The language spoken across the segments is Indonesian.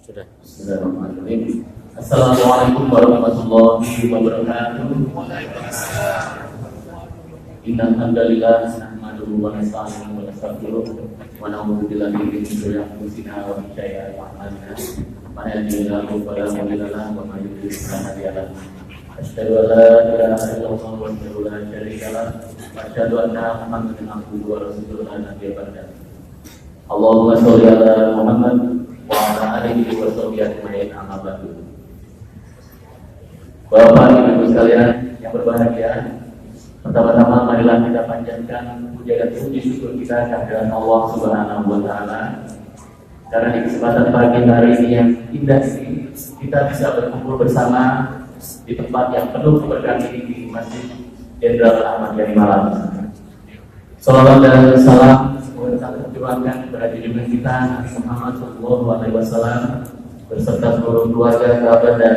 Sudah. Bismillahirrahmanirrahim. Assalamualaikum warahmatullahi wabarakatuh. Innal hamdalillah nahmaduhu wa nasta'inuhu wa nastaghfiruh wa na'udzu billahi min shururi anfusina wa min sayyi'ati a'malina. Man yahdihillahu fala mudilla lahu wa man yudlil fala hadiya lahu. Asyhadu an la ilaha illallah wahdahu la syarika lahu wa asyhadu anna Muhammadan abduhu wa rasuluhu la nabiyya ba'dahu. Allahumma sholli ala Muhammad wa ala alihi wa sahbihi ajma'in, amma ba'du. Bapak Ibu sekalian yang berbahagia, pertama-tama marilah kita panjatkan puja dan puji syukur kita kehadirat Allah Subhanahu wa taala. Karena di kesempatan pagi hari ini yang indah ini, kita bisa berkumpul bersama di tempat yang penuh keberkahan ini di Masjid Jenderal Ahmad Yani Malang. Salawat dan salam kita terjuangkan kepada junjungan kita Nabi Muhammad SAW beserta seluruh keluarga, kerabat dan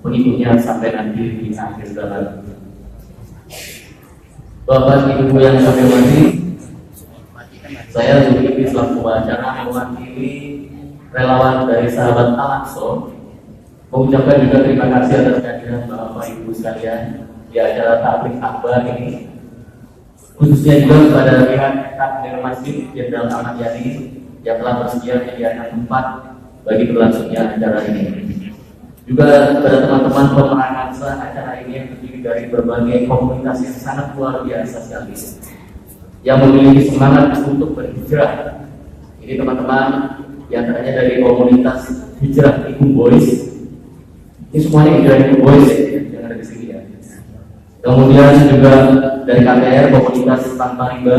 pengikutnya sampai nanti di akhir zaman. Bapak Ibu yang kami hormati, saya Zulkifli selaku pembicara mewakili relawan dari sahabat Al-Aqsa mengucapkan juga terima kasih atas kehadiran Bapak Ibu sekalian di acara tablik akbar ini, khususnya juga kepada pihak takmir Masjid Jenderal Ahmad Yani yang telah bersedia menyediakan tempat bagi berlangsungnya acara ini. Juga kepada teman-teman pemeransa acara ini yang terdiri dari berbagai komunitas yang sangat luar biasa sekali, yang memiliki semangat untuk berhijrah. Ini teman-teman yang ternyata dari komunitas Hijrah Ikung Boys. Ini semuanya Hijrah Ikung Boys yang ada di sini ya. Kemudian juga dari KPR, komunitas Tanpa Riba,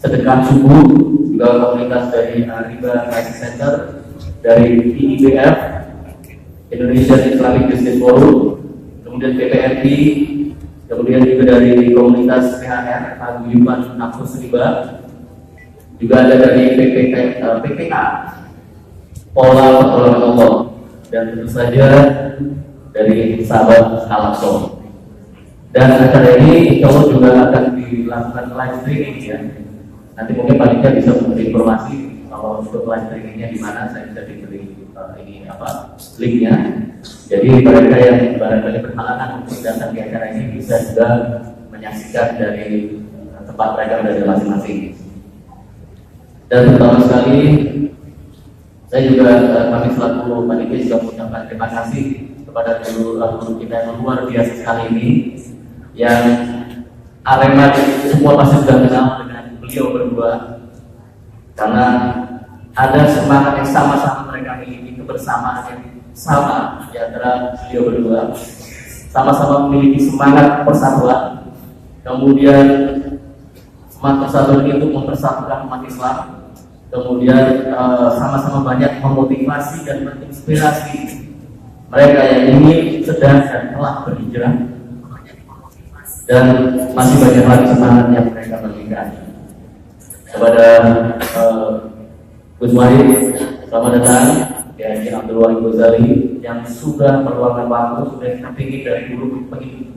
Sedekah Subuh, juga komunitas dari Riba Crisis Center, dari IIBF, Indonesian Islamic Business Forum, kemudian PPRI, kemudian juga dari komunitas PHR, Paguyuban Nafsu Riba, juga ada dari PPA, Pola Pertolongan Allah, dan tentu saja dari sahabat Al-Aqsa. Dan acara ini insya Allah juga akan dilakukan live streaming ya. Nanti mungkin panitia bisa memberi informasi kalau untuk live streamingnya di mana, saya bisa diberi linknya. Jadi mereka yang barangkali berhalangan untuk datang di acara ini bisa juga menyaksikan dari tempat mereka dari masing-masing. Dan terutama sekali saya juga kami selaku panitia juga mengucapkan terima kasih kepada guru kita yang luar biasa sekali ini, yang Arema semua pasti sudah kenal dengan beliau berdua, karena ada semangat yang sama-sama mereka miliki, kebersamaan yang sama di antara beliau berdua, sama-sama memiliki semangat persatuan, kemudian semangat persatuan itu mempersatukan umat Islam, kemudian sama-sama banyak memotivasi dan menginspirasi mereka yang ingin sedang dan telah berhijrah, dan masih banyak lagi semangat yang mereka berikan. Kepada Gus Wahid, selamat datang ya, Ki Abdul Wahid Ghazali yang sudah meluangkan waktu, sudah kepingin dari dulu pengen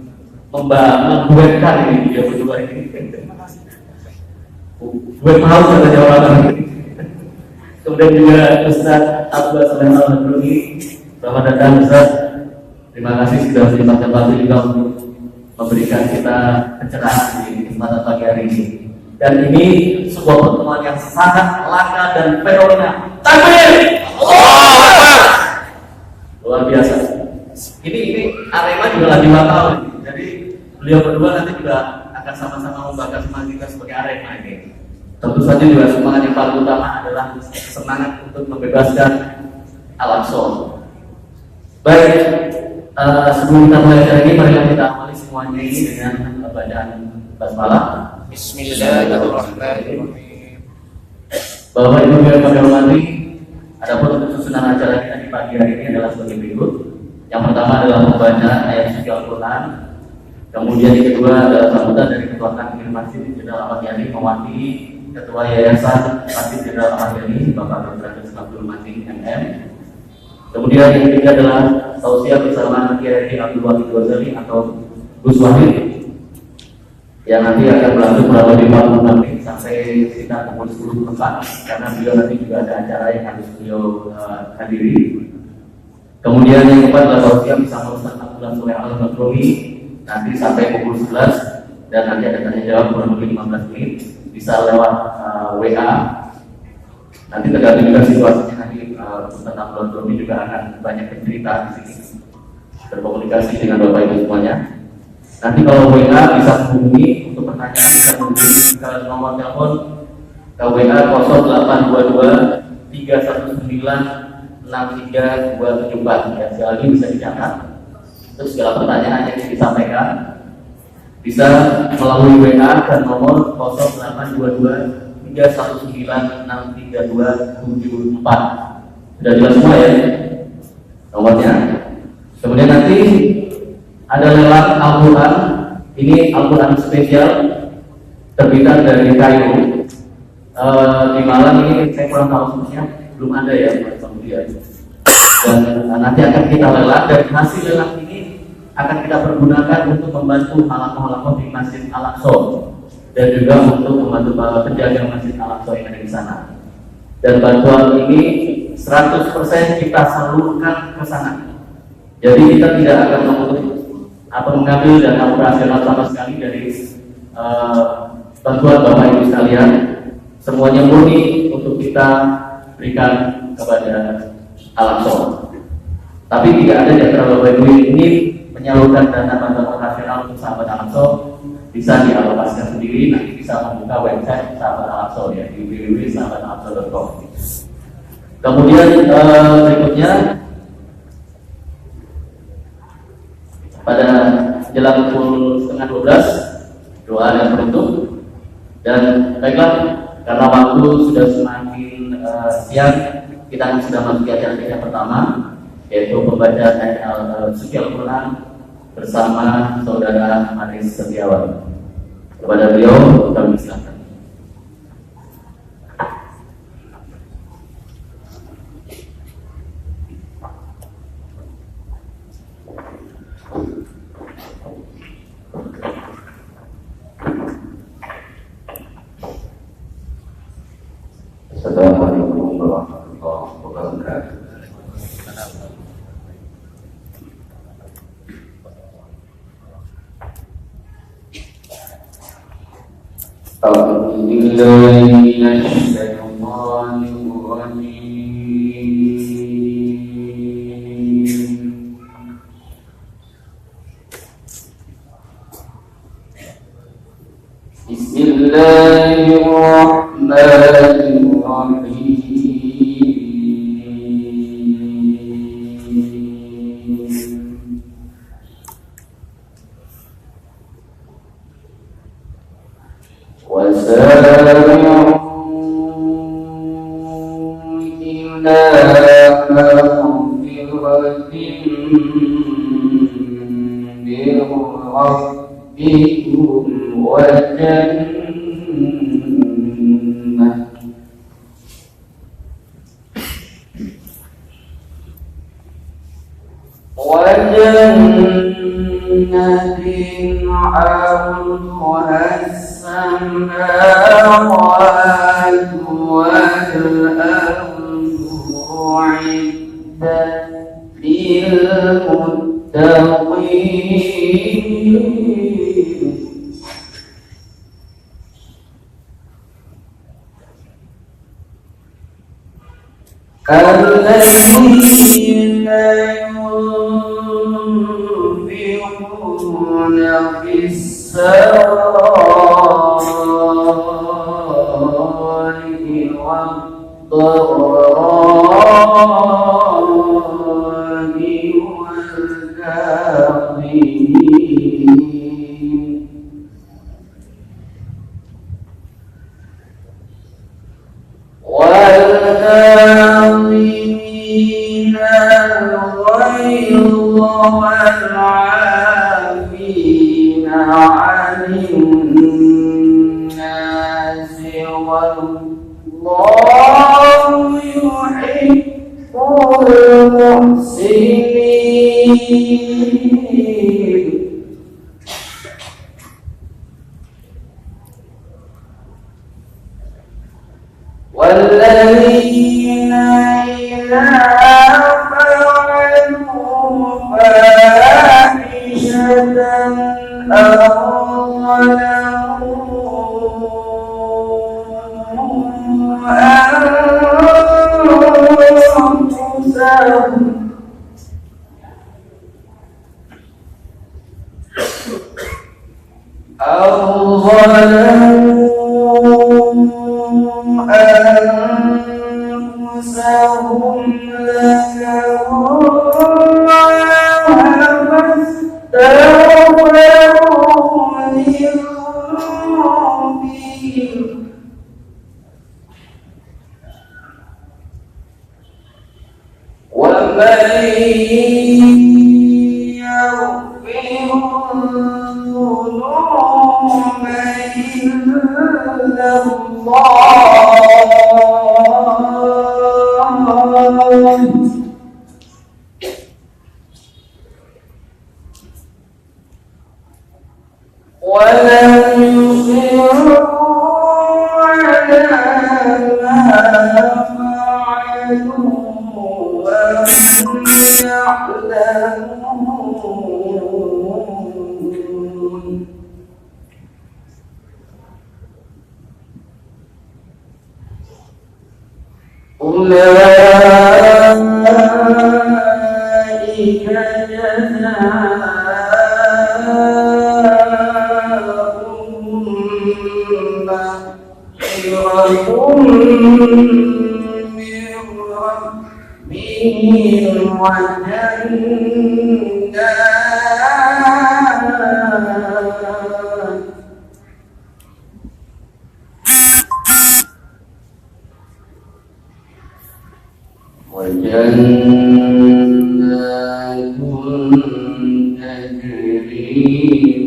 membuatkan ini dia berdua ini. Gue tahu kata jawaban ini. Kemudian juga Ustaz Abdul Salam Al-Hadruni, selamat datang Ustaz. Terima kasih sudah menyempatkan waktu juga untuk memberikan kita pencerahan di kesempatan pagi hari ini. Dan ini sebuah pertemuan yang sangat langka dan fenomenal. Takbir! Luar biasa. Ini Arema juga lagi bakal. Jadi beliau berdua nanti juga akan sama-sama membakar semangat kita sebagai Arema ini. Tentu saja juga semangat yang paling utama adalah semangat untuk membebaskan Al-Aqsa. Baik, sebelum kita mulai acara ini, mari kita awali semuanya ini dengan bacaan basmalah. Bismillahirrahmanirrahim. Bapak Ibu yang kami hormati, adapun untuk susunan acara kita di pagi hari ini adalah sebagai berikut. Yang pertama adalah pembacaan ayat suci Al-Quran. Kemudian yang kedua adalah sambutan dari Ketua Takmir Masjid Jenderal Ahmad Yani mewakili Ketua Yayasan Masjid Jenderal Ahmad Yani, Bapak Dr. Abdul Matin MM. Kemudian yang ketiga adalah tausiah bersama Kiai Abdul Wahid Ghazali atau Gus Wahid, yang nanti akan berlangsung kurang lebih 40 menit sampai sekitar pukul 10 tepat, karena beliau nanti juga ada acara yang harus beliau hadiri. Kemudian yang keempat adalah tausiah bisa Ustaz Abdullah Soleh Al-Makrumi nanti sampai pukul 11, dan nanti ada tanya jawab kurang lebih 15 menit, bisa lewat WA. Nanti tergantung juga situasinya, nanti Ustaz Abdullah Makrumi juga akan banyak bercerita di sini, berkomunikasi dengan Bapak Ibu semuanya. Nanti kalau WA bisa menghubungi untuk pertanyaan, bisa menghubungi ke nomor telepon ke WA 0822 319 63274 ya, sekali lagi bisa dicatat. Terus segala pertanyaan yang disampaikan bisa melalui WA dan nomor 0822 319 63274. Sudah jelas semua ya nomornya. Kemudian nanti ada lelang Al-Quran. Ini Al-Quran spesial terbitan dari Kairo. Di Malang ini saya kurang tahu sebenarnya, belum ada ya kemudian. Dan nanti akan kita lelang, dan hasil lelang ini akan kita pergunakan untuk membantu halaqah-halaqah di Masjid Al-Aqsa, dan juga untuk membantu para penjaga Masjid Al-Aqsa yang ada di sana. Dan bantuan ini 100% kita salurkan ke sana. Jadi kita tidak akan mengambil dana operasional sama sekali dari bantuan Bapak Ibu sekalian. Semuanya murni untuk kita berikan kepada Al-Aqsa. Tapi tidak ada di antara Bapak Ibu yang ingin menyalurkan dana bantuan operasional untuk sahabat Al-Aqsa, bisa dialokasikan sendiri. Nanti bisa membuka website sahabat Al-Aqsa ya, di www.sahabatalaqsa.com. Kemudian berikutnya pada jelang pukul 11:30 doa yang penutup. Dan baiklah, karena waktu sudah semakin siang, kita akan sudah masuk acara yang pertama, yaitu pembacaan ayat suci Al-Quran bersama Saudara Aris Setiawan. Kepada beliau kami silakan. Assalamualaikum warahmatullahi wabarakatuh. A'udzubillahi minasyaitonir rajim. Bismillahirrahmanirrahim. وسارعوا إلى مغفرة من ربكم وجنة عرضها السماوات والأرض أعدت للمتقين الذين ينفقون في السراء والضراء والكاظمين الغيظ والعافين عن الناس والله يحب المحسنين. والذين إذا فعلوا فاحشة أو ظلموا أنفسهم ذكروا الله فاستغفروا لذنوبهم ومن يغفر الذنوب إلا الله ولم يصروا على ما فعلوا وهم يعلمون أولئك جزاؤهم مغفرة من ربهم وجنات تجري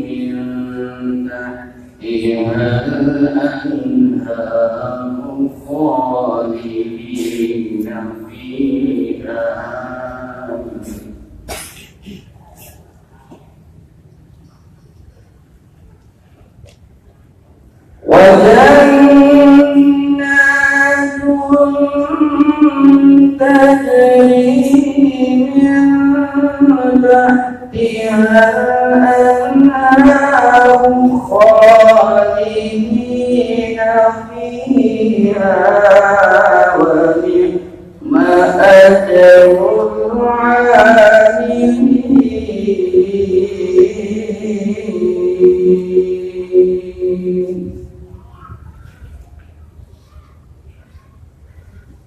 من تحتها الأنهار خالدين فيها وجنات تجري من تحتها الأنهار خالدين فيها ونعم أجر العاملين.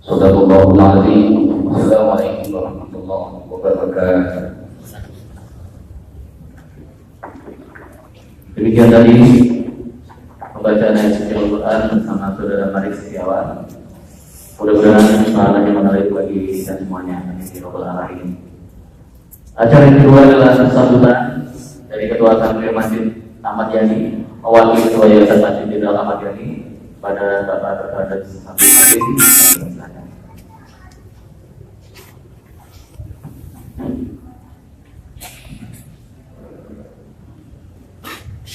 Sadaqallahul azim. Assalamualaikum warahmatullahi wabarakatuh. Demikian tadi pembacaan ayat suci Al-Quran bersama saudara Marik Setiawan. Mudah-mudahan pahalanya menarik bagi kita semuanya. Amin ya rabbal alamin. Acara yang kedua adalah sambutan dari Ketua Santri Masjid Ahmad Yani, mewakili Ketua Yayasan Masjid Jenderal Ahmad Yani pada Bapak Terhadap Santri Masjid.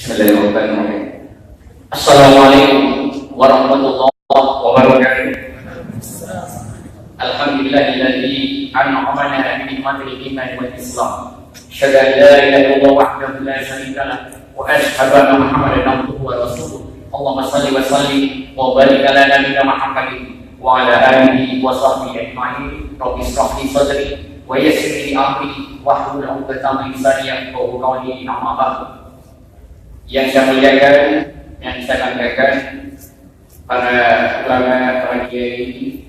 Bismillahirrahmanirrahim. Assalamualaikum warahmatullahi wabarakatuh. Alhamdulillahilladzi an'amana bi ni'matil iman wal islam. Asyhadu an la ilaha illallah wahdahu la syarika lah wa asyhadu anna Muhammadan abduhu wa rasuluh. Allahumma shalli wa sallim wa barik ala nabiyyina Muhammadin wa ala alihi wa sahbihi ajma'in. Rabbi shrah li sadri wa yassir li amri wahlul 'uqdatam min lisani yafqahu qawli. Amma ba'du. Yang saya muliakan, yang saya banggakan, para ulama, para kiai,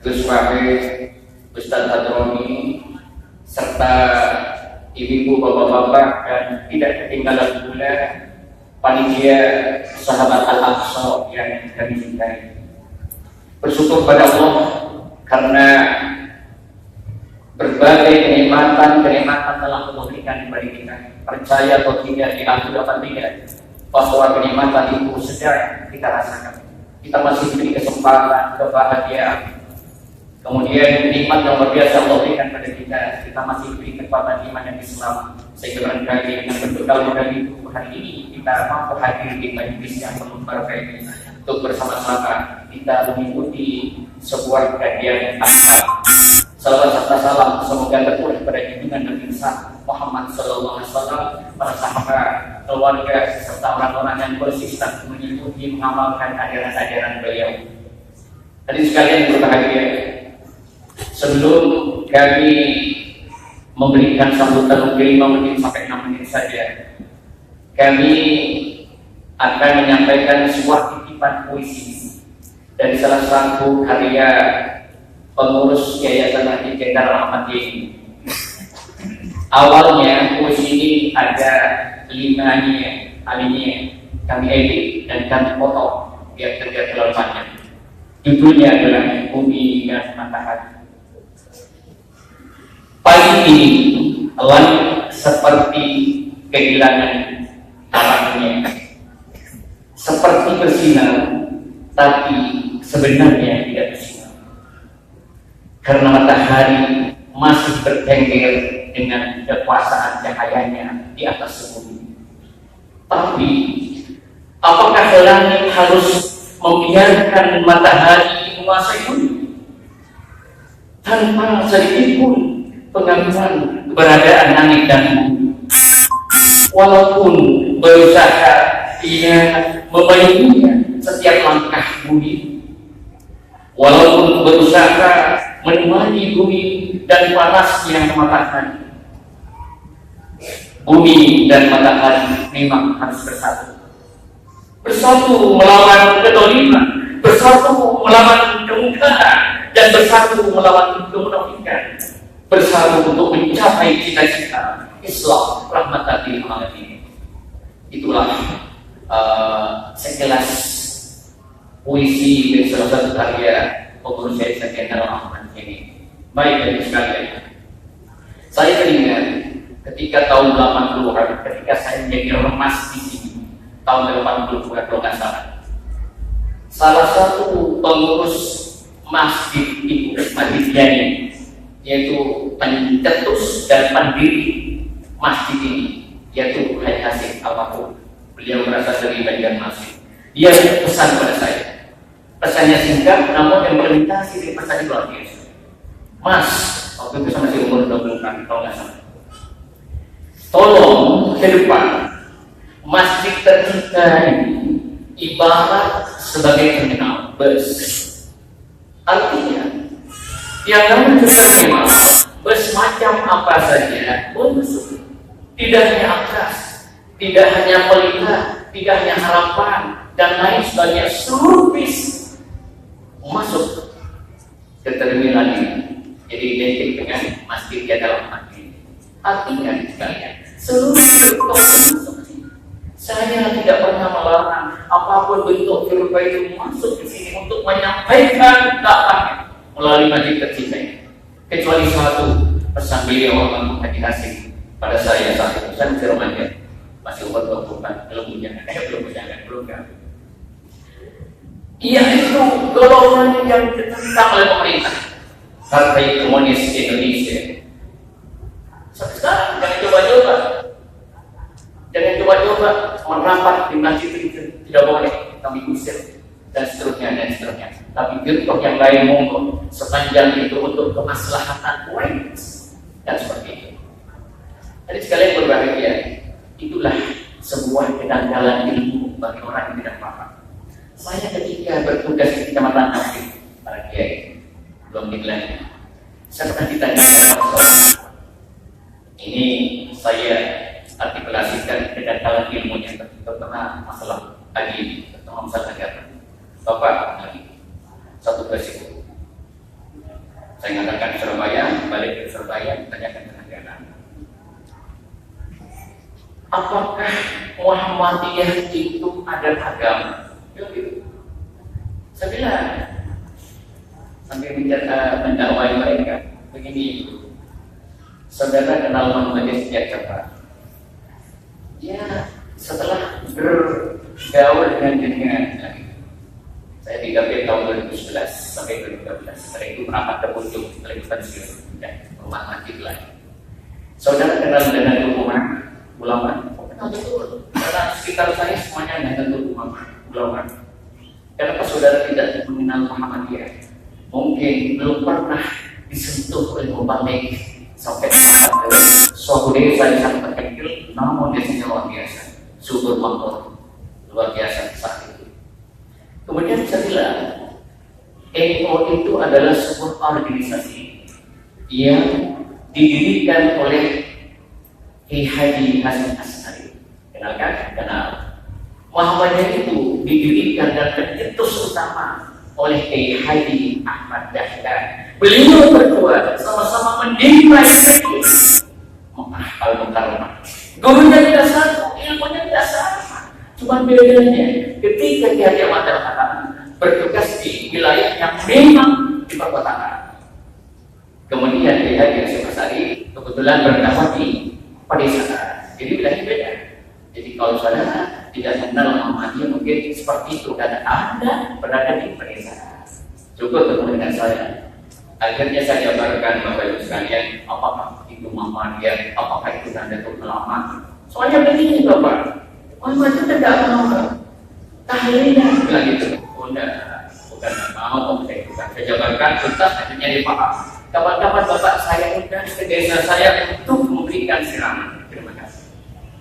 Gus Wahid, Ustaz Hadroni, serta ibu-ibu, bapak-bapak, dan tidak ketinggalan pula panitia sahabat Al-Aqsa yang kami cintai. Bersyukur pada Allah karena berbagai kenikmatan telah Allah berikan kepada kita. Percaya atau tidak, diakui atau tidak, bahwa kenikmatan itu sedang kita rasakan. Kita masih diberi kesempatan, kebahagiaan. Kemudian nikmat yang luar biasa Allah berikan pada kita. Kita masih diberi kekuatan iman dan Islam. Sehingga barangkali dengan berbekal modal itu hari ini kita mampu hadir di majelis yang penuh berkah ini untuk bersama-sama kita mengikuti sebuah kajian akbar. Salawat serta salam semoga tercurah pada junjungan Nabi Muhammad SAW, para sahabat, keluarga, serta orang-orang yang konsisten mengikuti mengamalkan ajaran-ajaran beliau. Hadirin sekalian yang berbahagia, sebelum kami memberikan sambutan mungkin 5 menit sampai 6 menit saja, kami akan menyampaikan sebuah titipan puisi dari salah satu karya pengurus Yayasan Masjid Jenderal Ahmad Yani. Awalnya puisi ini ada 5 alinea, kami edit dan kami foto biar terlihat terlalu panjang. Judulnya adalah Bumi dan Matahari. Pagi ini langit seperti kehilangan arahnya, seperti bersinar tapi sebenarnya tidak bersinar, karena matahari masih bertengger dengan kekuasaan cahayanya di atas bumi. Tapi apakah langit harus membiarkan matahari menguasai bumi tanpa sedikit pun pengakuan keberadaan langit dan bumi? Walaupun berusaha ia membayangkannya setiap langkah bumi, walaupun berusaha menemani bumi dan panasnya matahari, bumi dan matahari memang harus bersatu melawan kedoliman, bersatu melawan kemungkaran, dan bersatu melawan kemunafikan, bersatu untuk mencapai cita-cita Islam rahmatan lil alamin. Itulah sekelas puisi dari salah satu karya pengurus Yayasan Jenderal Ahmad Yani. Baik dari sekalian, saya teringat ketika tahun 80-an, ketika saya menjadi remas di sini tahun 80 kalau nggak salah satu pengurus masjid itu Masjid Yani, yaitu pencetus dan pendiri masjid ini, yaitu Haji Hasim Al-Maktoum. Beliau berasal dari Banjarmasin. Dia pesan pada saya, pesannya singkat namun yang melintasi di pesan luar biasa. Mas, waktu itu masih umur 20 tahun kalau nggak salah, tolong ke depan masjid tercinta ini ibarat sebagai terminal bus. Artinya yang namanya terminal bus macam apa saja masuk. Tidak hanya akses, tidak hanya pelita, tidak hanya harapan dan lain sebagainya, seluruh bis masuk ke terminal ini. Jadi identik dengan masjid Jenderal Ahmad Yani. Artinya sekalian, seluruh bentuk masuk. Saya tidak pernah melarang apapun bentuk firqa itu masuk di sini untuk menyampaikan dakwahnya melalui masjid tercinta ini. Kecuali satu pesan beliau Almarhum Haji Hasim pada saya saat itu, saya masih remaja, masih umur 20-an, belum kan. Ia itu golongan yang ditentang oleh pemerintah, Partai Komunis Indonesia. Sekarang jangan coba-coba merapat di masjid itu, tidak boleh, kami usir dan seterusnya. Tapi bentuk yang lain monggo, sepanjang itu untuk kemaslahatan umat dan seperti itu. Jadi sekalian berbahagia, itulah sebuah kedangkalan ilmu bagi orang yang tidak paham. Saya ketika bertugas di Kecamatan Asih, para kiai, belum digelar, saya pernah ditanya, ini saya artikulasikan kedangkalan ilmunya, terutama masalah haji, terutama masalah agama. Bapak lagi satu prinsip, saya mengatakan di Surabaya, balik ke Surabaya, tanyakan ke negara. Apakah Muhammadiyah itu adalah agama? Saya bilang sambil bicara mendakwai mereka begini, saudara kenal Muhammadiyah sejak kapan? Ya setelah bergaul dengan saya di KP tahun 2011 sampai 2013. Setelah itu merapat ke Puncung, setelah itu pensiun dan rumah masjid lagi. Saudara kenal dengan rumah ulama? Kenal betul. Karena sekitar saya semuanya dengan ulama. Kenapa saudara tidak mengenal Muhammadiyah? Mungkin belum pernah disentuh oleh mubalik sampai suatu desa yang sangat terkecil, namun desanya luar biasa, subur makmur, luar biasa saat itu. Kemudian saya bilang, NU itu adalah sebuah organisasi yang didirikan oleh Kiai Haji Hasyim Asy'ari. Kenal kan? Kenal. Muhammadiyah itu didirikan dan tercetus utama oleh Kiai Haji Ahmad Dahlan. Beliau berdua sama-sama mendirikan itu Mekah Al-Mukarramah. Gurunya tidak satu, ilmunya tidak sama. Cuma bedanya ketika Kiai Ahmad Dahlan bertugas di wilayah yang memang di perkotaan. Kemudian Kiai Haji Hasyim Asy'ari kebetulan berdakwah di pedesaan. Jadi wilayahnya beda. Jadi kalau saudara tidak mengenal Muhammadiyah mungkin seperti itu karena Anda berada di pedesaan. Cukup ketemu dengan saya. Akhirnya saya jabarkan Bapak Ibu sekalian, apakah itu Muhammadiyah, apakah itu Nahdlatul Ulama. Soalnya begini Bapak, Muhammadiyah tidak mau tahlilnya bilang gitu. Bukan mau, saya jabarkan tuntas akhirnya dipaham. Kapan-kapan Bapak saya undang ke desa saya untuk memberikan siraman. Terima kasih.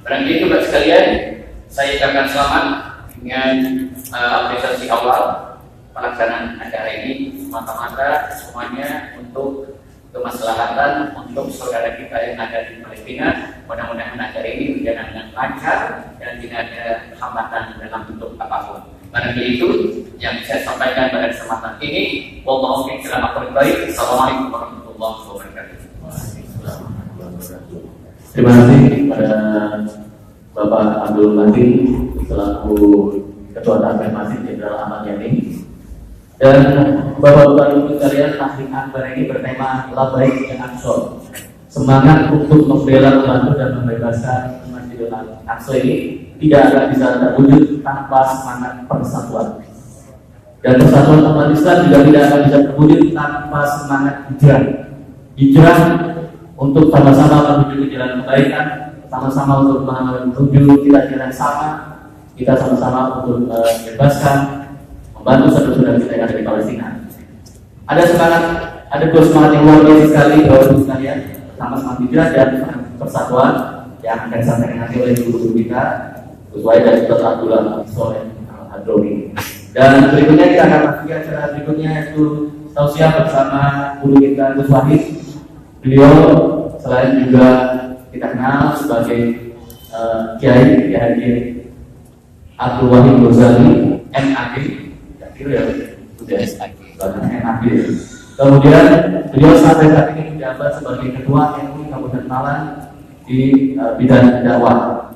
Barangkali itu Bapak sekalian, saya ucapkan selamat dengan apresiasi awal pelaksanaan acara ini semata-mata semuanya untuk kemaslahatan untuk saudara kita yang ada di Palestina. Mudah-mudahan acara ini berjalan dengan lancar dan tidak ada hambatan dalam bentuk apapun. Barangkali itu yang saya sampaikan pada kesempatan ini. Wallahu a'lam bishawab. Assalamualaikum warahmatullahi wabarakatuh. Terima kasih kepada Bapak Abdul Masih selaku Ketua Takmir Masjid Jenderal Ahmad Yani. Dan Bapak-bapak Ibu sekalian, Tahrik Akbar ini bertema Labaik yang Aqsa. Semangat untuk membela, membantu dan membebaskan Masjidil Aqsa ini tidak akan bisa terwujud tanpa semangat persatuan. Dan persatuan umat Islam juga tidak akan bisa terwujud tanpa semangat hijrah. Hijrah untuk sama-sama menuju ke jalan kebaikan, sama-sama untuk menuju cita-cita sama, kita sama-sama untuk membebaskan, membantu saudara-saudara kita yang ada di Palestina. Ada semangat, ada dua semangat yang luar biasa sekali, Bapak Ibu sekalian, sama-sama hijrah dan persatuan yang akan disampaikan nanti oleh guru-guru kita, Gus Wahid dan Ustaz Abdullah Soleh Al-Hadromi. Dan berikutnya kita akan masuk acara berikutnya yaitu tausiah bersama guru kita Gus Wahid. Beliau selain juga kita kenal sebagai Kiai Haji Abdul Wahid Ghazali MAD. Ya, sudah MAD. Kemudian beliau sampai saat ini menjabat sebagai Ketua MUI Kabupaten Malang di bidang dakwah.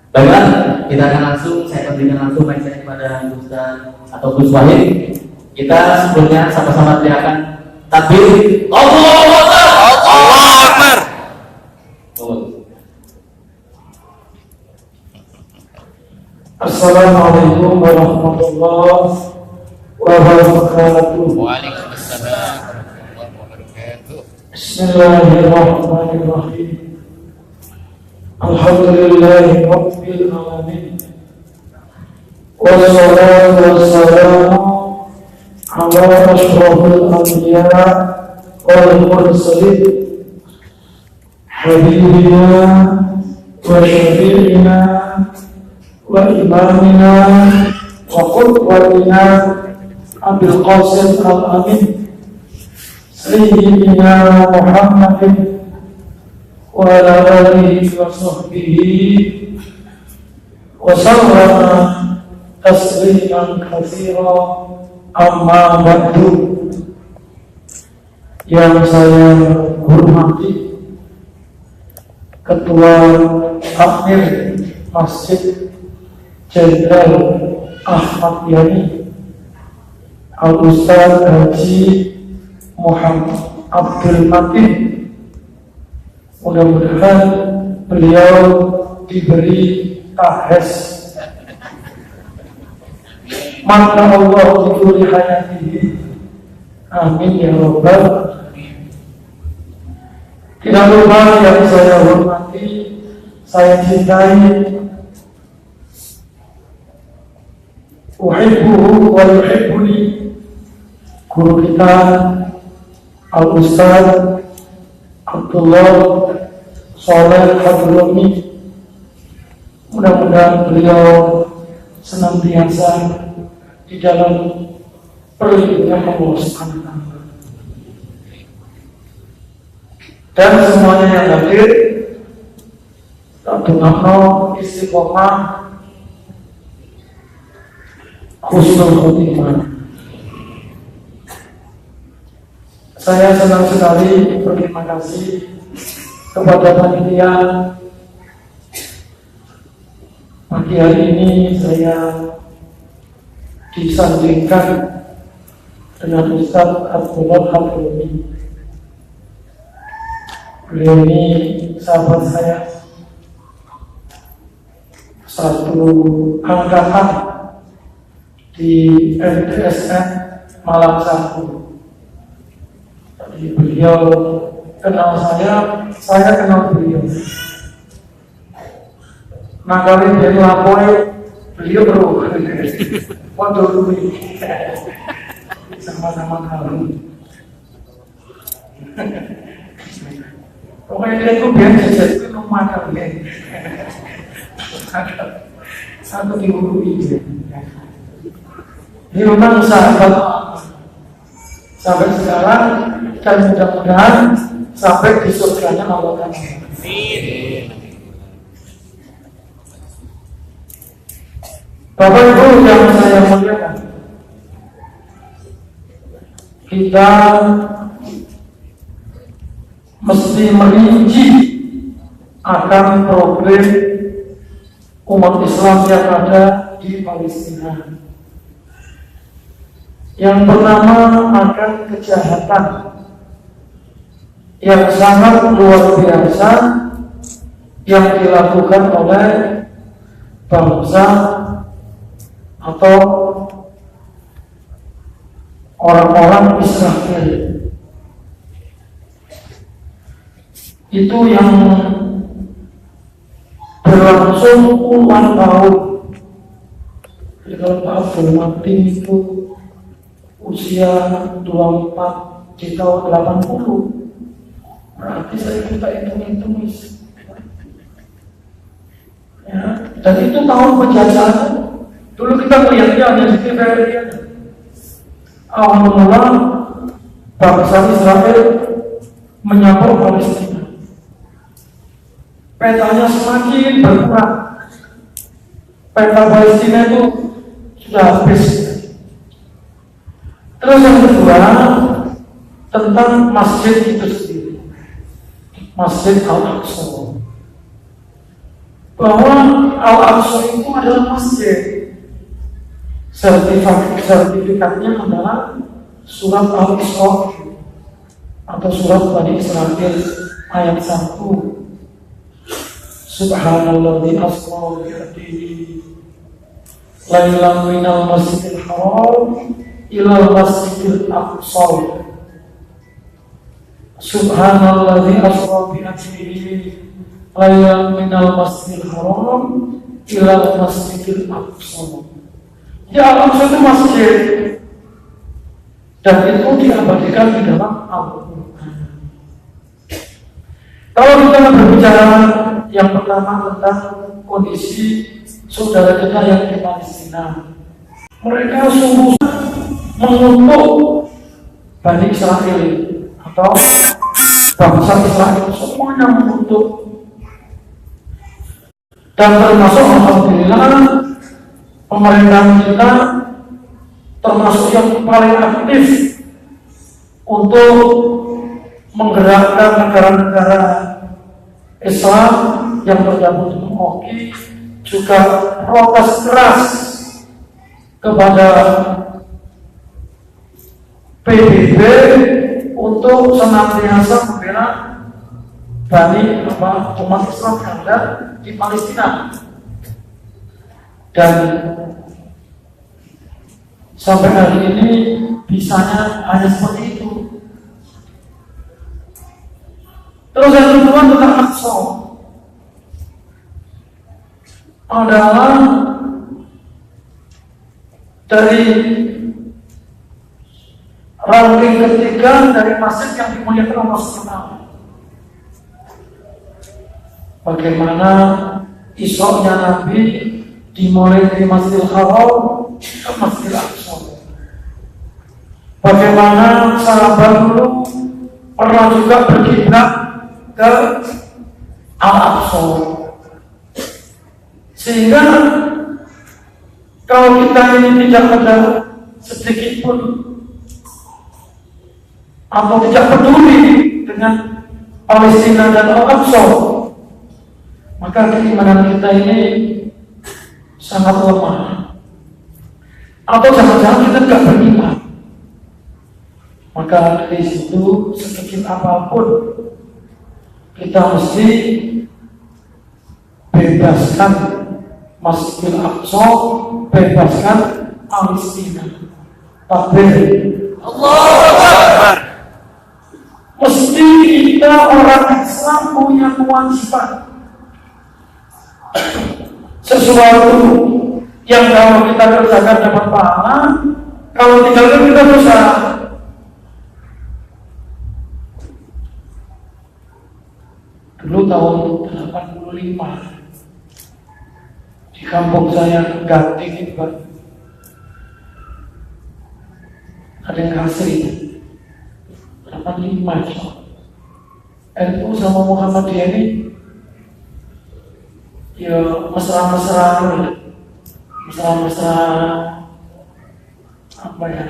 Baiklah, kita akan saya berikan langsung mic saya kepada Ustaz atau Gus Wahid. Kita sebelumnya sama-sama teriakan takbir, Allahu Akbar, Allahu Akbar. Assalamualaikum warahmatullahi wabarakatuh. Waalaikumsalam warahmatullahi wabarakatuh. Bismillahirrahmanirrahim. Alhamdulillahi rabbil alamin. Wassalatu wassalamu ala asyrafil anbiya wal mursalin habibina wa syafi'ina wa imamina wa qudwatina Abdul Qasim Al-Amin Sayyidina Muhammadin wa ala alihi wa sahbihi wa sallama tasliman katsira amma ba'du. Yang saya hormati Ketua Takmir Masjid Jenderal Ahmad Yani Al-Ustaz Haji Muhammad Abdul Matin. Mudah-mudahan beliau diberi tahes maka Allah diberi hayatihi. Amin ya Rabbal. Tidak lupa yang saya hormati, saya cintai uhibbuhu wa yuhibbuni, guru kita Al-Ustaz Abdullah Soleh Hadroni. Mudah-mudahan beliau senantiasa di dalam perlindungan Allah Subhanahu wa Ta'ala. Dan semuanya yang hadir, tak dengarno istiqomah husnul khotimah. Saya senang sekali berterima kasih kepada panitia. Pagi hari ini saya disandingkan dengan Ustaz Abdullah Hadroni. Beliau ini sahabat saya, satu angkatan di MTSN Malang 1. Jadi beliau kenal saya kenal beliau. Nah kali dia melapoi, beliau bro, waduh dulu sama-sama tahu. Pokoknya dia itu biasa jadi rumah kalian. Satu minggu ini. Ini memang sahabat sampai sekarang dan mudah-mudahan sampai di surganya Allah Ta'ala. Bapak Ibu yang saya muliakan, kita mesti merinci akan problem umat Islam yang ada di Palestina. Yang pertama akan kejahatan yang sangat luar biasa yang dilakukan oleh bangsa atau orang-orang Israel. Itu yang berlangsung puluhan tahun. Jadi kalau Pak Abdul Matin itu usia 24 di tahun 80, berarti saya minta hitung-hitung ya. Dan itu tahun penjajahan. Dulu kita melihatnya hanya di TVRI. Awal mula bangsa Israel menyapa Palestina. Petanya semakin berkurang. Peta Palestina itu sudah habis. Terus yang kedua tentang masjid itu sendiri, Masjid Al-Aqsa. Bahwa Al-Aqsa itu adalah masjid. Sertifikatnya adalah surat Al-Isra atau surat Bani Israil ayat 1. Subhanalladzi asra bi abdihi lailan minal masjidil haram ilal masjidil aqsa. Subhanalladzi asra bi abdihi lailan minal masjidil haram ilal masjidil aqsa. Ya, Al-Aqsa itu masjid dan itu diabadikan di dalam Al-Quran. Kalau kita berbicara yang pertama tentang kondisi saudara kita yang di Palestina, mereka sungguh mengutuk Bani Israel atau bangsa Israel, semuanya mengutuk. Dan termasuk alhamdulillah pemerintahan kita termasuk yang paling aktif untuk menggerakkan negara-negara Islam yang tergabung dengan OKI, juga protes keras kepada PBB untuk senantiasa membela umat Islam yang ada di Palestina. Dan sampai hari ini bisanya hanya seperti itu. Terus yang kedua tentang Aqsa adalah dari ranking ketiga dari masjid yang dimuliakan Allah SWT. Bagaimana Isra-nya Nabi dimulai dari Masjidil Haram ke Masjidil Aqsa. Bagaimana sahabat dulu pernah juga berkiblat ke Al-Aqsa. Sehingga kalau kita ini tidak ada sedikit pun atau tidak peduli dengan Palestina dan Al-Aqsa, maka keimanan kita ini sangat lemah. Atau jangan-jangan kita tidak beriman. Maka dari situ sedikit apapun kita mesti bebaskan Masjidil Aqsa, bebaskan Palestina. Takbir. Allahu Akbar. Mesti kita orang Islam punya kewajiban. Sesuatu yang kalau kita kerjakan dapat pahala, kalau tinggalkan kita dosa. Dulu tahun 85 di kampung saya Gating itu Pak, ada yang kasih 85 NU sama Muhammadiyah ini ya mesra-mesra apa ya,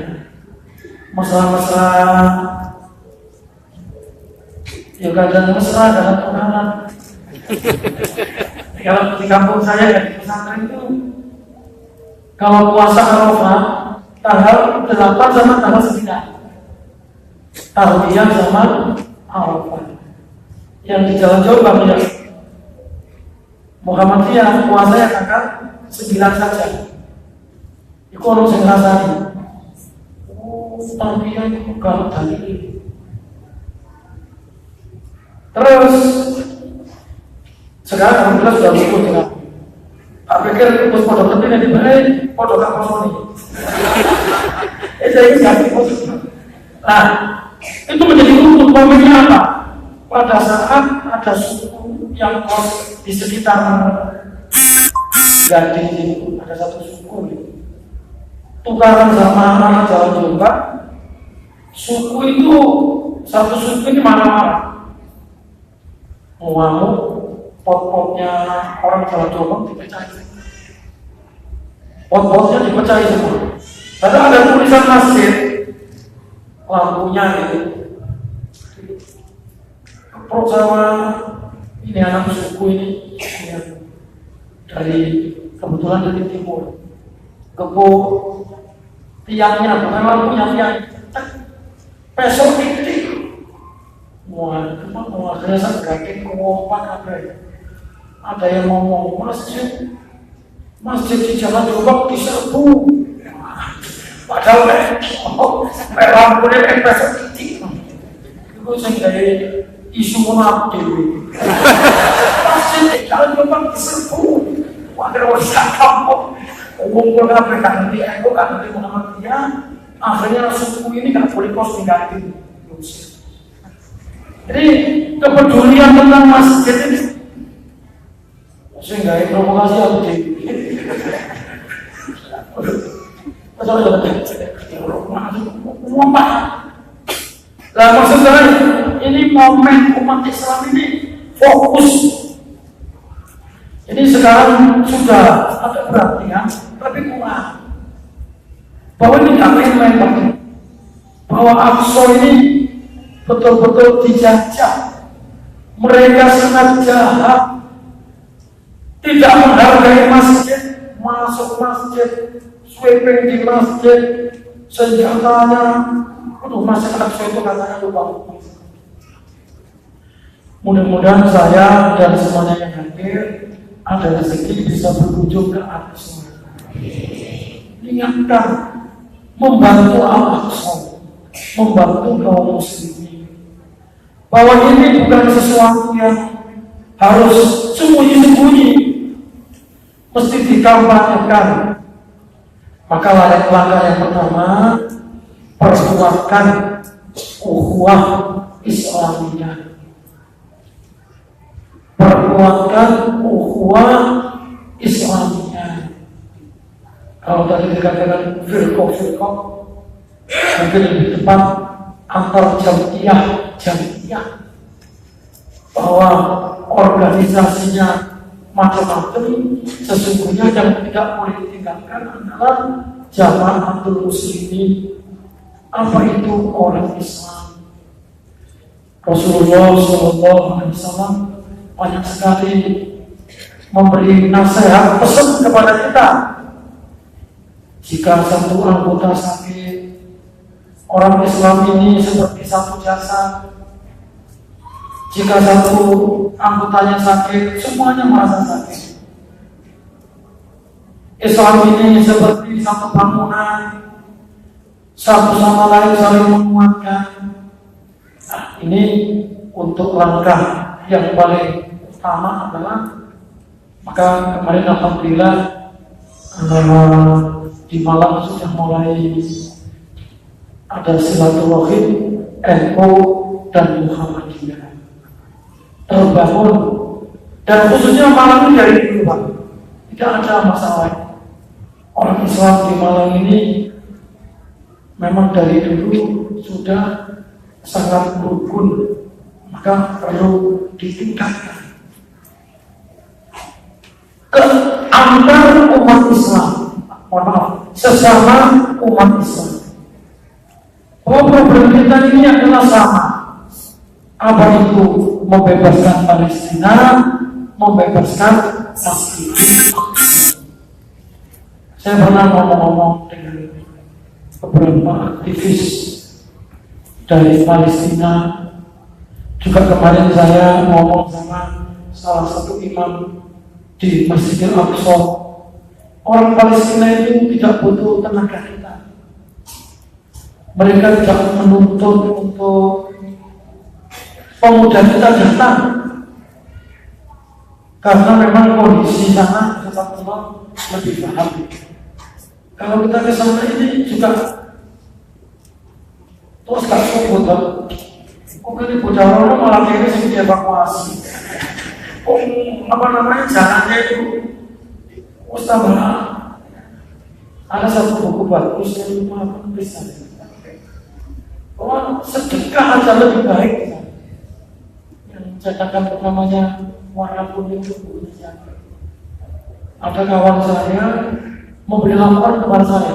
mesra-mesra ya kadang mesra, kadang tukaran. Kalau di kampung saya ya di pesantren itu kalau puasa Arafah tanggal 8 sama tanggal 9 Tarwiyah sama Arafah. Yang di Jalan Jombang ya Muhammadiyah puasanya tanggal 9 saja. Itu orang yang ngerasani Tarwiyah itu kalau tadi. Terus sekarang alhamdulillah sudah berikut dengan tak pikir ikut podok lebih yang diberi podok gak kosong ini saya ini ganti posisi. Nah itu menjadi rukun momennya apa? Pada saat ada suku yang kos di sekitar Gading itu ada satu suku tukaran sama anak Jawa Jombang. Suku itu satu suku ini marah-marah mau pot-potnya orang Jawa Jombang dipecahin. Pot-potnya dipecahin semua. Padahal ada tulisan masjid, lampunya gitu. Keprok sama ini anak suku ini ya, dari kebetulan dari timur. Kepuk tiangnya bukan lampunya tiang. Pesok titik. Wah, akhirnya saya gakin kompak apa ya? Ada yang ngomong masjid di Jalan Jombang diserbu. Padahal lampunya pesok titik. Itu saya dari isu monap dewi. Masjid di Jalan Jombang diserbu. Akhirnya orang kampung ngumpul apa kan nanti aku kan nanti Muhammadiyah. Akhirnya suku ini nggak boleh kos tinggalin. Jadi kepedulian tentang masjid ini sehingga provokasi aku di lah maksud saya ini momen umat Islam ini fokus. Ini sekarang sudah ada perhatian tapi kurang bahwa ini nggak main-main, bahwa Aqsa ini betul-betul dijajah. Mereka sangat jahat, tidak menghargai masjid, masuk masjid, sweeping di masjid, senjatanya. Aduh, masjid Aqsa itu katanya lupa. Mudah-mudahan saya dan semuanya yang hadir ada rezeki bisa berkunjung ke Aqsa. Ingatkan, membantu Al-Aqsa, membantu kaum muslimin, bahwa ini bukan sesuatu yang harus sembunyi-sembunyi, mesti dikampanyekan. Maka langkah yang pertama, perkuatkan ukhuwah Islamiyah. Perkuatkan ukhuwah Islamiyah. Kalau tadi dikatakan firqah, mungkin lebih tepat antar jamiah, bahwa organisasinya macam-macam, sesungguhnya yang tidak boleh ditinggalkan adalah Jamaatul Muslimin. Apa itu orang Islam? Rasulullah SAW banyak sekali memberi nasihat, pesan kepada kita. Jika satu anggota sakit, orang Islam ini seperti satu jasad. Jika satu anggotanya sakit, semuanya merasa sakit. Islam ini seperti satu bangunan, satu sama lain saling menguatkan. Nah, ini untuk langkah yang paling utama adalah, maka kemarin alhamdulillah di Malang sudah mulai ada silaturahim NU dan Muhammadiyah terbangun, dan khususnya Malang ini dari dulu Pak, tidak ada masalah. Orang Islam di Malang ini memang dari dulu sudah sangat rukun, maka perlu ditingkatkan ke antar umat Islam, sesama umat Islam. Problem kita ini adalah sama. Apa itu? Membebaskan Palestina, membebaskan Palestina. Saya pernah ngomong-ngomong dengan beberapa aktivis dari Palestina. Juga kemarin saya ngomong sama salah satu imam di Masjidil Aqsa. Orang Palestina itu tidak butuh tenaga kita. Mereka tidak menuntut untuk pemuda kita datang, karena memang kondisi sana Allah lebih paham. Kalau kita ke sana ini juga terus gak cukup, kok ini bocah-bocah malah kayaknya sih dievakuasi. Kok jalannya itu Ustaz, ada satu buku bagus yang lupa bisa. Oh, sedekah aja lebih baik. Yang cetakan namanya warna kuning itu bukunya. Ada kawan saya memberi laporan kepada saya,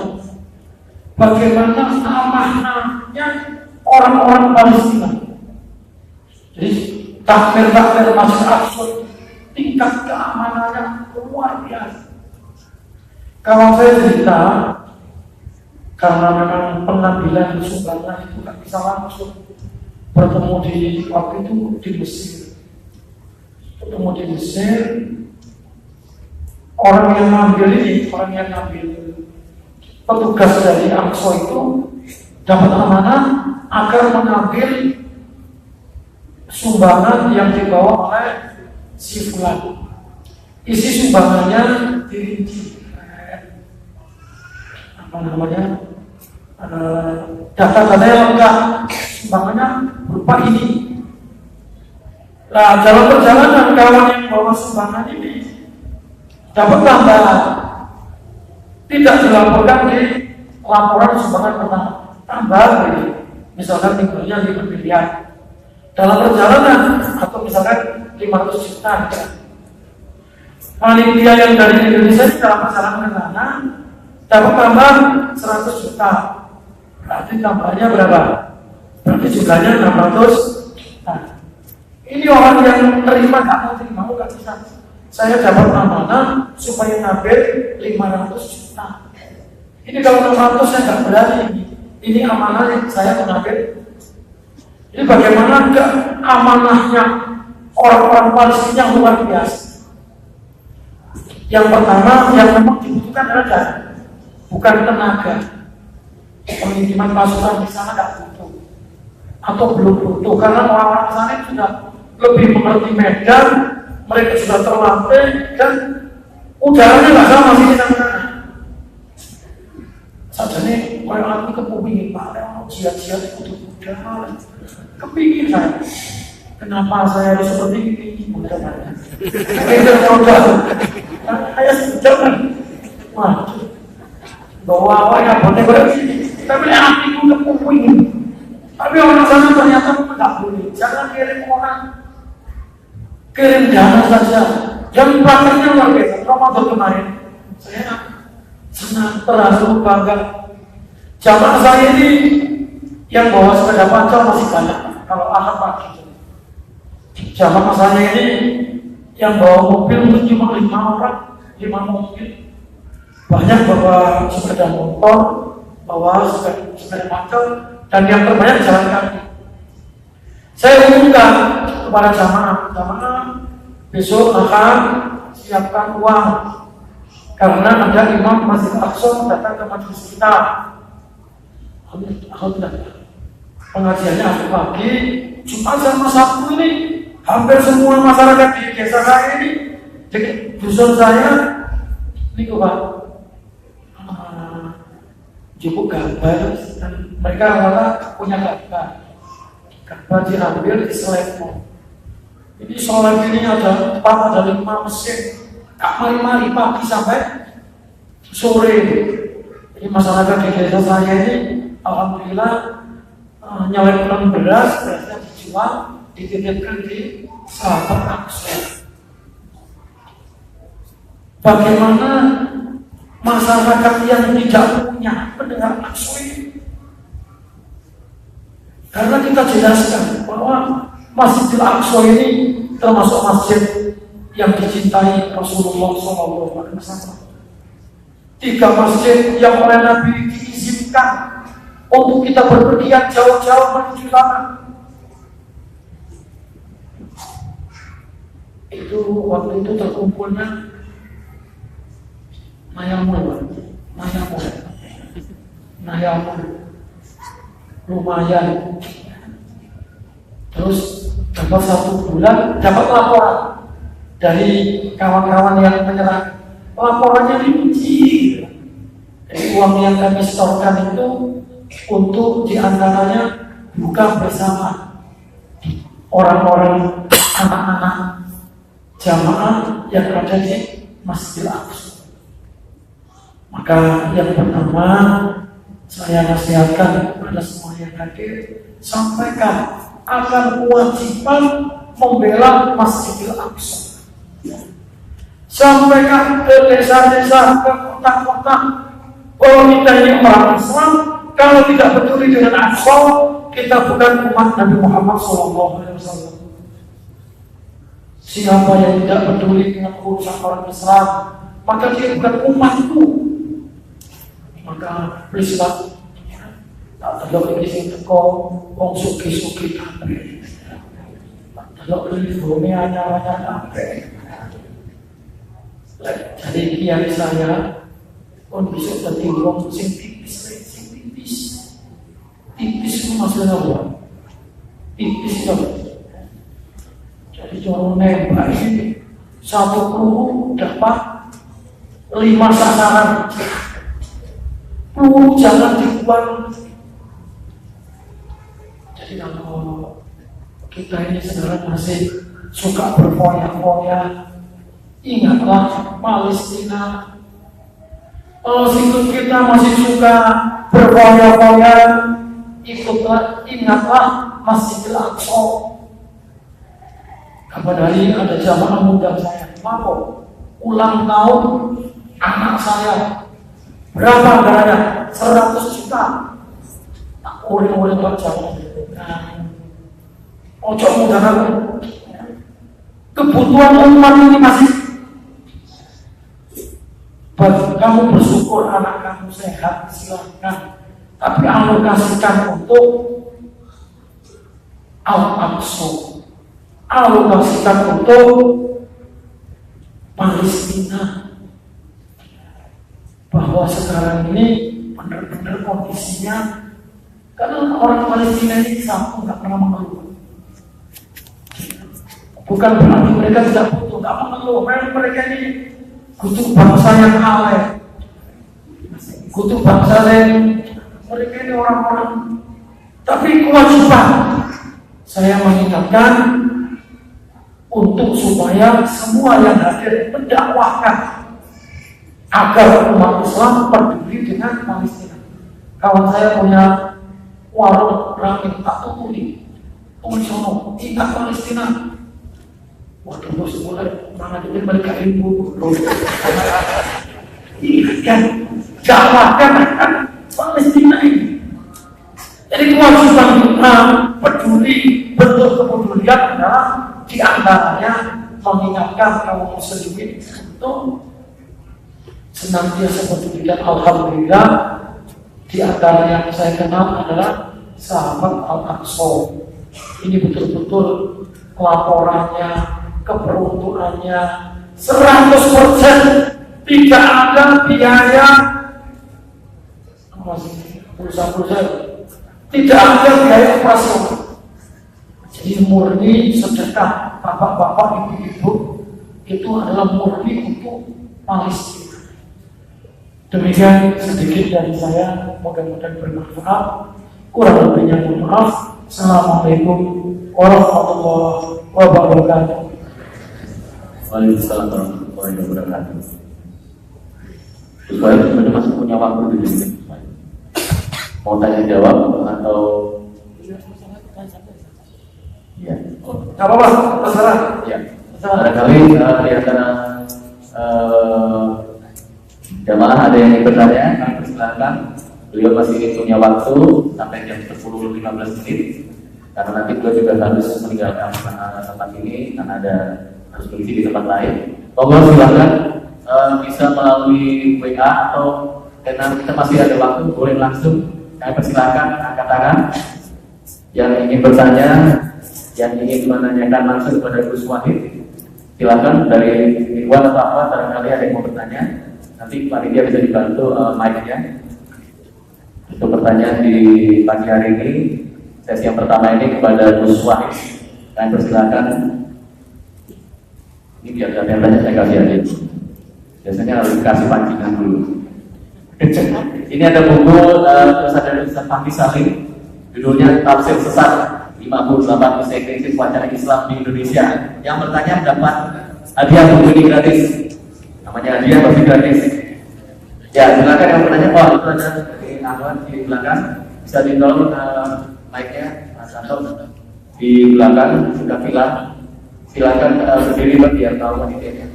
bagaimana amanahnya orang-orang Palestina. Jadi takmir Masjid Aqsa, tingkat keamanannya luar biasa. Kalau saya cerita, karena memang pengambilan sumbangan itu tidak bisa langsung bertemu di waktu itu di Mesir. Ketemu di Mesir, orang yang ngambil petugas dari Aqsa itu dapat amanah agar mengambil sumbangan yang dibawa oleh si fulan. Isi sumbangannya dirinci. Data-data yang lengkap, sumbangannya berupa ini. Nah, dalam perjalanan kawan yang bawa sumbangan ini dapat tambahan, tidak dilaporkan di laporan sumbangan pertama, tambah lagi, misalkan tinggalnya 5 miliar. Dalam perjalanan atau misalkan 500 juta. Panitia yang dari Indonesia dalam perjalanan ke sana dapat tambah 100 juta. Berarti tambahnya berapa? Berarti jumlahnya 600 juta. Ini orang yang terima nggak bisa. Saya dapat amanah supaya ngambil 500 juta. Ini kalau 600 saya nggak berani. Ini amanah yang saya mengambil. Ini bagaimana amanahnya orang-orang Palestina luar biasa. Yang pertama yang memang dibutuhkan adalah dana, bukan tenaga. Pengiriman pasukan di sana tidak butuh atau belum butuh, karena orang-orang sana sudah lebih mengerti medan, mereka sudah terlatih dan udaranya nggak sama sini sama sana. Sajane koyo aku kepingin Pak, jihad-jihad itu mudah. Kepingin saya. Kenapa saya harus seperti ini? Mudah-mudahan. Itu mudah. Saya jangan. Wah. Bawa apa ya boleh berarti. Tapi hatiku kepingin. Tapi orang sana ternyata tidak boleh. Jangan kirim orang. Kirim dana saja. Yang prakteknya luar biasa. Ramadan kemarin saya senang, terharu, bangga. Jamaah saya ini yang bawa sepeda pancol masih banyak. Kalau ahad pagi, jamaah saya ini yang bawa mobil mungkin cuma 5 orang, 5 mobil. Banyak bawa sepeda motor, bawa sepeda pancol, dan yang terbanyak jalan kaki. Saya umumkan kepada jamaah besok akan siapkan uang. Karena ada imam Masjid Aqsa datang ke majelis kita. Alhamdulillah. Pengajiannya hari pagi, Jumat sama Sabtu ini hampir semua masyarakat di desa saya ini, di dusun saya, ini Pak, cukup gambar, dan mereka rata punya gambar diambil di Slepo. Ini sholat ini ada 5 mesin. Mari pagi sampai sore. Jadi masyarakat di desa saya ini alhamdulillah nyalurkan berasnya dijual, dititipkan di sahabat Aqsa. Bagaimana masyarakat yang tidak punya pendengar Aqsa ini? Karena kita jelaskan bahwa Masjidil Aqsa ini termasuk masjid yang dicintai Rasulullah SAW. 3 masjid yang oleh Nabi diizinkan untuk kita berpergian jauh-jauh menuju sana. Itu waktu itu terkumpulnya Nayamul, lumayan. Terus dapat 1 bulan, dapat laporan dari kawan-kawan yang menyerang. Laporannya rinci. Jadi uang yang kami setorkan itu untuk diantaranya buka bersama orang-orang, anak-anak jamaah yang ada di Masjidil Aqsa. Maka yang pertama saya nasihatkan kepada semua yang hadir, sampaikan akan kewajiban membela Masjidil Aqsa. Sampaikan ke desa-desa, ke kota-kota, bahwa kita ini orang Islam. Kalau tidak peduli dengan Aqsa, kita bukan umat Nabi Muhammad SAW. Siapa yang tidak peduli dengan urusan orang Islam, maka dia bukan umatku. Maka Islam tak terlalu isi teko, wong suki-suki kabeh. Tak terlalu bumi hanya kabeh. Jadi kiai saya pun bisa jadi wong sing tipis. Tipis itu maksudnya apa? Tipis itu. Jadi cara nembak ini 1 peluru dapat 5 sasaran. Peluru jangan dibuang. Jadi kalau kita ini sekarang masih suka berfoya-foya, ingatlah Palestina. Kalau sikut kita masih suka berfoya-foya, ingatlah Masjidil Aqsa. Kapan hari ada jamaah muda saya, mau ulang tahun anak saya, berapa anggarannya? 100 juta. Tak boleh buat jamaah. Ojo mudah aku. Kebutuhan umat ini masih. Kamu bersyukur anak kamu sehat, silakan. Tapi alokasikan untuk Al-Aqsa, alokasikan untuk Palestina. Bahwa sekarang ini benar-benar kondisinya, karena orang Palestina ini satu nggak pernah mengeluh. Bukan berarti mereka tidak butuh, nggak mengeluh. Mereka ini butuh bangsa yang alay. kutu bangsa lain, mereka ini orang-orang. Tapi kewajiban saya mengingatkan untuk supaya semua yang hadir mendakwahkan agar umat Islam peduli dengan Palestina. Kawan saya punya warung ramen tak tukuli, sono ingat Palestina. Waduh, bos mulai mana dia balik ke ibu. Ingatkan, dakwahkan akan Palestina ini. Jadi kewajiban kita peduli, bentuk kepedulian adalah di antaranya mengingatkan kaum muslimin untuk senantiasa peduli. Dan alhamdulillah di antara yang saya kenal adalah sahabat Al-Aqsa. Ini betul-betul laporannya, keperuntukannya 100%, tidak ada biaya perusahaan, tidak ada biaya operasional. Jadi murni sedekah bapak-bapak, ibu-ibu itu adalah murni untuk Palestina. Demikian sedikit dari saya, mudah-mudahan bermanfaat. Kurang lebihnya mohon maaf. Assalamualaikum warahmatullahi wabarakatuh. Waalaikumsalam warahmatullahi wabarakatuh. Supaya sebenarnya masih punya waktu di sini. Mau tanya jawab atau? Ya. Gak apa-apa, terserah. Ya. Barangkali di antara jamaah ada yang ingin bertanya, kami persilakan. Beliau masih punya waktu sampai jam 10.15 menit. Karena nanti beliau juga harus meninggalkan tempat ini karena harus berisi di tempat lain. Monggo silakan bisa melalui WA atau karena kita masih ada waktu boleh langsung. Kami persilakan angkat tangan yang ingin bertanya, yang ingin menanyakan langsung kepada Gus Wahid. Silakan dari Iwan atau apa, barangkali ada yang mau bertanya. Nanti panitia bisa dibantu mic-nya. Untuk pertanyaan di pagi hari ini, sesi yang pertama ini kepada Gus Wahid. Kami persilakan. Ini biar kalian tanya saya kasih aja. Biasanya harus dikasih pancingan dulu. Ini ada buku terus ada tulisan Fahmi Salim, judulnya Tafsir Sesat 58 Misteri Kritis Wacana Islam di Indonesia. Yang bertanya dapat hadiah buku ini gratis. Namanya hadiah pasti gratis. Ya, silakan yang bertanya. Oh, itu ada di Ahwan di belakang. Bisa ditolong mic-nya Mas Anton di belakang sudah pilar. Silakan berdiri biar tahu panitianya.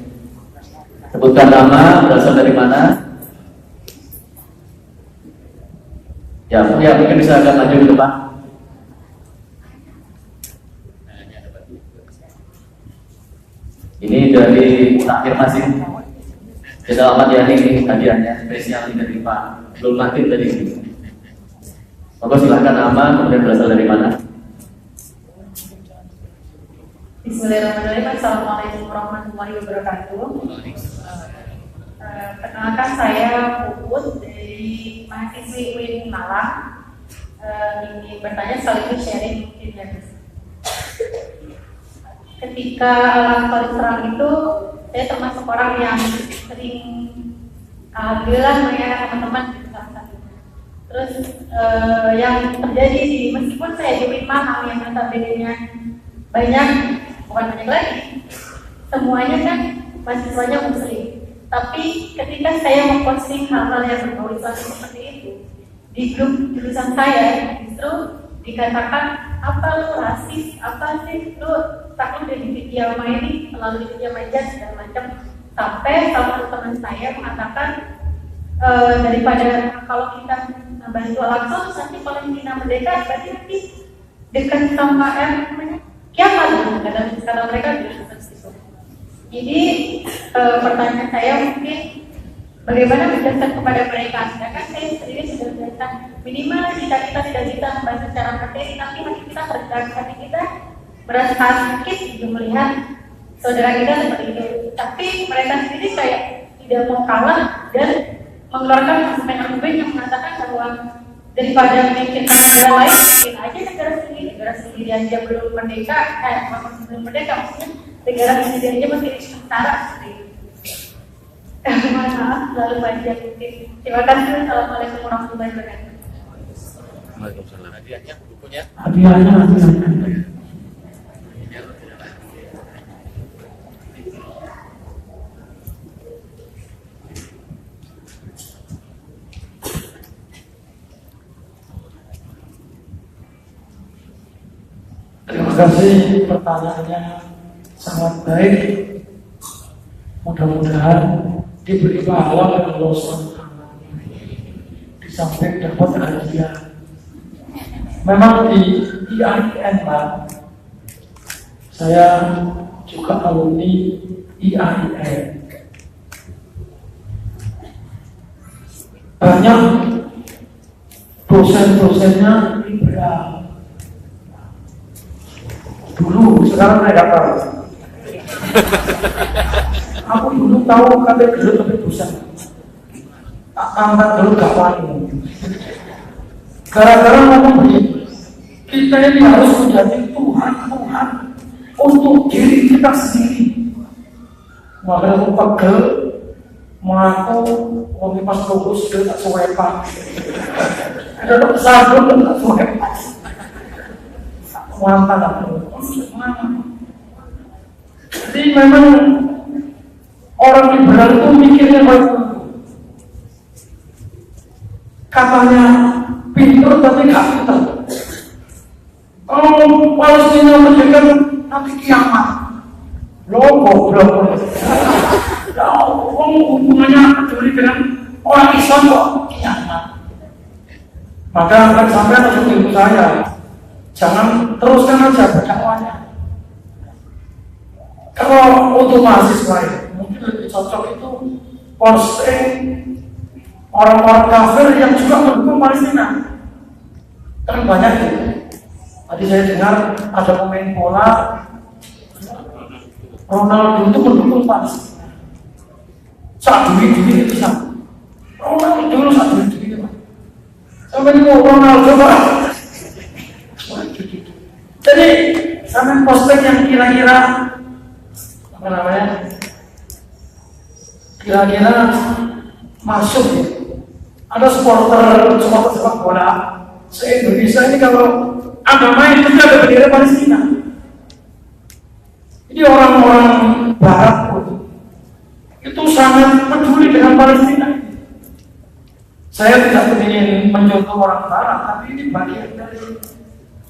Sebutkan nama, berasal dari mana. Ya, mungkin bisa agak maju ke depan. Ini dari Takhir Masih. Jenderal Ahmad Yani ini hadiahnya spesial dari Pak Belum Latif tadi. Maka silakan nama, kemudian berasal dari mana. Bismillahirrahmanirrahim. Assalamualaikum warahmatullahi wabarakatuh. Perkenalkan saya Puput dari mahasiswi UIN Malang. Ini bertanya sekaligus sharing mungkin ya. Ketika alam terang itu, saya termasuk orang yang sering alhamdulillah melihat teman-teman di salah satunya. Terus yang terjadi meskipun saya di UIN Malang yang notabene-nya banyak, bukan banyak lagi, semuanya kan mahasiswanya muslim. Tapi ketika saya memposting hal-hal yang berbau Islam seperti itu di grup jurusan saya, justru dikatakan apa lu rasis, apa sih lu takut dari video ini terlalu video aja segala macam. Sampai salah satu teman saya mengatakan daripada kalau kita bantu langsung nanti Palestina merdeka berarti nanti dekat sama kiamat kata mereka gitu. Jadi pertanyaan saya mungkin bagaimana menjelaskan kepada mereka, sedangkan saya sendiri sudah menjelaskan minimal jika kita tidak bisa membaca secara materi, tapi hati kita tergerak, hati kita merasa sakit gitu melihat saudara kita seperti itu. Tapi mereka sendiri kayak tidak mau kalah dan mengeluarkan argumen-argumen yang mengatakan bahwa daripada memikirkan negara lain, bikin aja negara sendiri aja belum merdeka, belum merdeka maksudnya negara sendiri aja masih setara seperti itu. Mohon maaf, lalu panjang mungkin. Terima kasih. Assalamualaikum warahmatullahi wabarakatuh. Waalaikumsalam. Hadiahnya bukunya. Hadiahnya. Terima kasih, pertanyaannya sangat baik. Mudah-mudahan diberi pahala oleh Allah SWT. Di samping dapat hadiah. Memang di IAIN Pak, saya juga alumni IAIN. Banyak dosen-dosennya liberal. Dulu, sekarang saya nggak tahu. Aku dulu tahu kata dulu tapi dosen. Angkat dulu gak wani. Gara-gara ngomong begini, kita ini harus menjadi Tuhan untuk diri kita sendiri. Maka aku pegel, mengaku ngomong pas lulus dia tak sewepan. Ada tak sabun tak sewepan. Mantan aku. Jadi memang orang liberal itu mikirnya begitu. Katanya pintar tapi gak pintar. Kalau Palestina merdeka nanti kiamat. Loh goblok. Orang hubungannya peduli dengan orang Islam kok kiamat. Maka akan sampai untuk ibu saya. Jangan teruskan aja berdakwahnya. Kalau untuk mahasiswa mungkin lebih cocok itu posting orang-orang kafir yang juga mendukung Palestina. Kan banyak itu. Tadi saya dengar ada pemain bola Ronaldo itu mendukung Palestina. Saat duit itu sama. Ronaldo dulu saat duit Pak. Sampai mau Ronaldo Pak. Jadi sampai posting yang kira-kira apa namanya? Kira-kira masuk ya. Ada supporter sepak bola se-Indonesia ini kalau ada main itu ada bendera Palestina. Jadi orang-orang Barat pun itu sangat peduli dengan Palestina. Saya tidak ingin mencontoh orang Barat, tapi ini bagian dari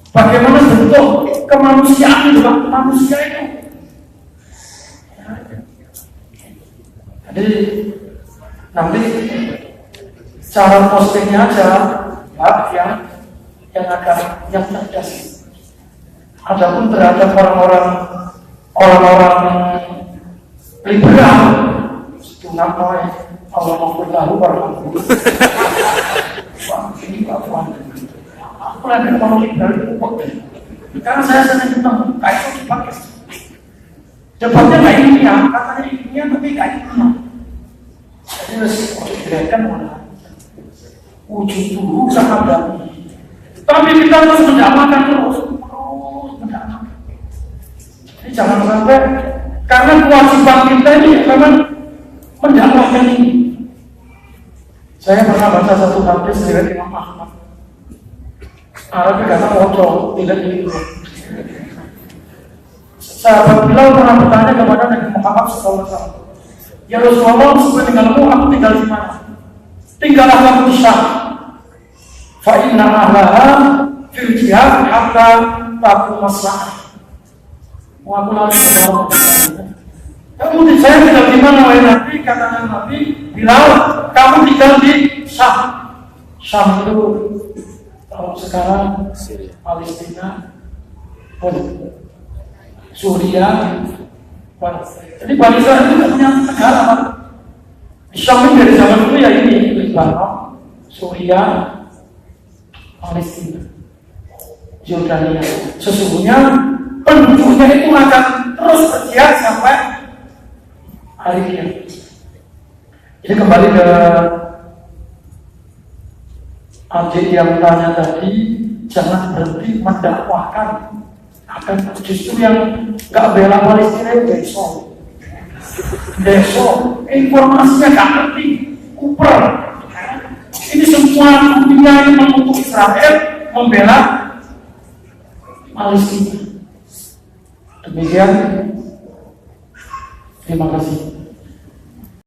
bagaimana bentuk kemanusiaan juga manusia itu. Jadi nanti cara postingnya aja yang agak yang cerdas. Adapun terhadap orang-orang liberal itu namanya Allah maupun tahu orang ini apa? Aku lagi ngomong liberal itu karena saya senang ketemu kayak itu dipakai. Debatnya kayak ini ya, katanya ini tapi kayak ini. Jadi harus diberikan mana? Wujud dulu sama dami. Tapi kita harus mendamakan terus mendamakan. Jadi jangan sampai karena kewajiban kita ini memang mendakwakan ini. Saya pernah baca satu hadis dari Imam Ahmad. Arab kata wajah tidak ini. Sahabat Bilal pernah bertanya kepada Nabi Muhammad SAW. Ya Rasulullah, sesuai denganmu aku tinggal di mana? Tinggallah kamu di Syam. Fa inna ahlaha fil jihad hatta taku maslahah. Aku lalu kamu di saya tinggal di mana wahai Nabi? Katakan Nabi Bilal, kamu tinggal di Syam. Syam itu kalau sekarang Palestina, Suriah, jadi Palestina itu punya negara. Syam ini dari zaman dulu ya ini Lebanon, Suriah, Palestina, Jordania. Sesungguhnya penduduknya itu akan terus berjihad sampai hari kiamat. Jadi kembali ke adik yang tanya tadi, jangan berhenti mendakwahkan. Akan justru yang nggak bela Palestina itu besok. besok informasinya gak ngerti, kuper. Ini semua dunia yang mengutuk Israel membela Palestina. Demikian, terima kasih.